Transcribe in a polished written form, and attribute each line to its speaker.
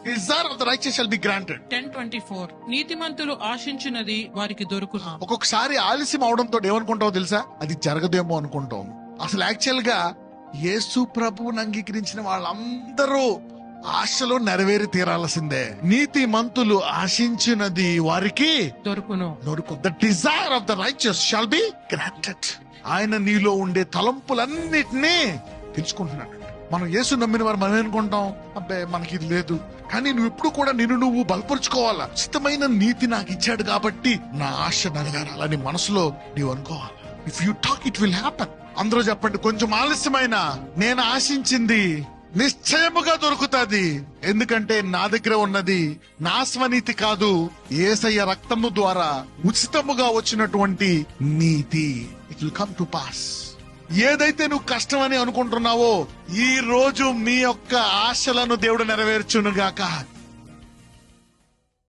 Speaker 1: Desire of the righteous shall be granted.
Speaker 2: 10:24 నీతిమంతులు ఆశించినది వారికి దొరుకును.
Speaker 1: ఒక్కొక్కసారి ఆలస్యం అవడంతో ఏమనుకుంటావు తెలుసా? అది జరగదేమో అనుకుంటాం. అసలు యాక్చువల్ గా యేసు ప్రభువుని అంగీకరించిన వాళ్ళందరూ ఆశలో నెరవేరి తీరాల్సిందే. నీతి మంతులు ఆశించినది వారికి
Speaker 2: దొరుకును.
Speaker 1: The desire of the righteous shall be granted. ఆయన నీలో ఉండే తలంపులన్నిటినీ తెలుసుకుంటున్నాడు. మనం యేసు నమ్మిన వారు మనం అనుకుంటాం, అబ్బే మనకి ఇది లేదు. కానీ నువ్వు ఎప్పుడు కూడా నువ్వు బలపరుచుకోవాలా. ఉచితమైన నీతి నాకు ఇచ్చాడు కాబట్టి నా ఆశ నెరవేరాలని మనసులో నీవు అనుకోవాలి. If you talk it will happen. అందరూ చెప్పండి, కొంచెం ఆలస్యమైన నేను ఆశించింది నిశ్చయముగా దొరుకుతుంది. ఎందుకంటే నా దగ్గర ఉన్నది నా స్వనీతి కాదు, యేసయ్య రక్తము ద్వారా ఉచితముగా వచ్చినటువంటి నీతి. It will come to pass. ఏదైతే నువ్వు కష్టమని అనుకుంటున్నావో ఈ రోజు మీ యొక్క ఆశలను దేవుడు నెరవేర్చునుగాక.